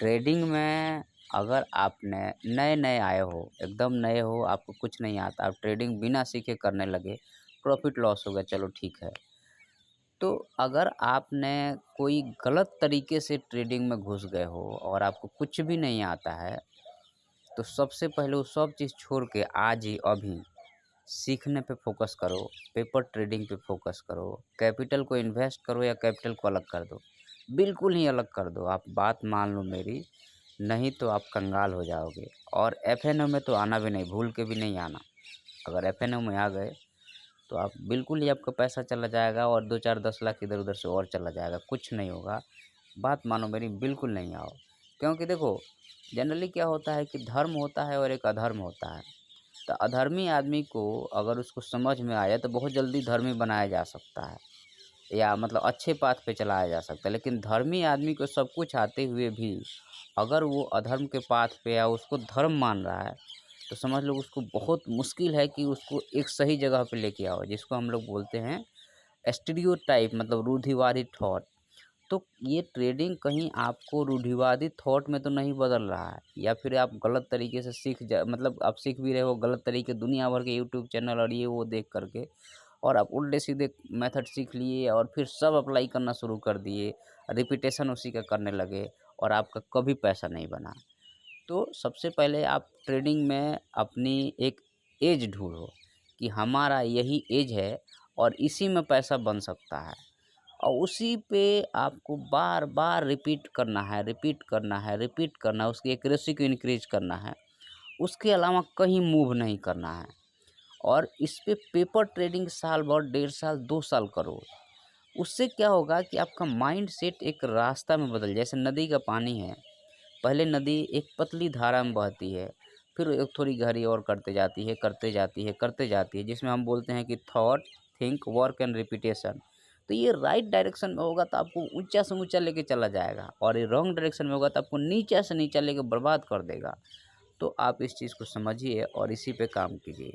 Trading में अगर आपने नए-नए आए हो, एकदम नए हो, आपको कुछ नहीं आता, आप ट्रेडिंग बिना सीखे करने लगे, प्रॉफ़िट लॉस हो गया, चलो ठीक है। तो अगर आपने कोई गलत तरीके से ट्रेडिंग में घुस गए हो और आपको कुछ भी नहीं आता है, तो सबसे पहले वो सब चीज़ छोड़ के आज ही अभी सीखने पे फ़ोकस करो, पेपर ट्रेडिंग पे फ़ोकस करो, कैपिटल को इन्वेस्ट करो या कैपिटल को अलग कर दो। बिल्कुल ही अलग कर दो, आप बात मान लो मेरी, नहीं तो आप कंगाल हो जाओगे। और एफएनओ में तो आना भी नहीं, भूल के भी नहीं आना। अगर एफएनओ में आ गए, तो आप बिल्कुल ही आपका पैसा चला जाएगा और 2, 4, 10 लाख इधर-उधर से और चला जाएगा, कुछ नहीं होगा। बात मानो मेरी, बिल्कुल नहीं आओ। क्योंकि देखो, जनरली क्या होता है कि धर्म होता है और एक अधर्म होता है। तो अधर्मी आदमी को अगर उसको समझ में आ जाए तो बहुत जल्दी धर्मी बनाया जा सकता है या मतलब अच्छे पाथ पे चलाया जा सकता है। लेकिन धर्मी आदमी को सब कुछ आते हुए भी अगर वो अधर्म के पाथ पे या उसको धर्म मान रहा है, तो समझ लो उसको बहुत मुश्किल है कि उसको एक सही जगह पे लेके आओ, जिसको हम लोग बोलते हैं स्टीरियोटाइप, मतलब रूढ़िवादी थॉट। तो ये ट्रेडिंग कहीं आपको रूढ़िवादी थॉट में तो नहीं बदल रहा है, या फिर आप गलत तरीके से मतलब आप सीख भी रहे हो गलत तरीके, दुनिया भर के यूट्यूब चैनल और ये वो देख करके, और आप उल्टे सीधे मेथड सीख लिए और फिर सब अप्लाई करना शुरू कर दिए, रिपीटेशन उसी का करने लगे और आपका कभी पैसा नहीं बना। तो सबसे पहले आप ट्रेडिंग में अपनी एक एज ढूंढो कि हमारा यही एज है और इसी में पैसा बन सकता है, और उसी पे आपको बार-बार रिपीट करना है, रिपीट करना है, रिपीट करना है, उसकी एक्यूरेसी को इंक्रीज़ करना है। उसके अलावा कहीं मूव नहीं करना है, और इस पे पेपर ट्रेडिंग साल भर, 1.5 साल, 2 साल करो। उससे क्या होगा कि आपका माइंडसेट एक रास्ता में जैसे नदी का पानी है, पहले नदी एक पतली धारा में बहती है, फिर एक थोड़ी गहरी और करते जाती है, करते जाती है, करते जाती है, जिसमें हम बोलते हैं कि thought, think, work and repetition. तो ये राइट डायरेक्शन में होगा तो आपको ऊँचा से ऊँचा लेके चला जाएगा, और ये रॉन्ग डायरेक्शन में होगा तो आपको नीचा से नीचा लेके बर्बाद कर देगा। तो आप इस चीज़ को समझिए और इसी पे काम कीजिए।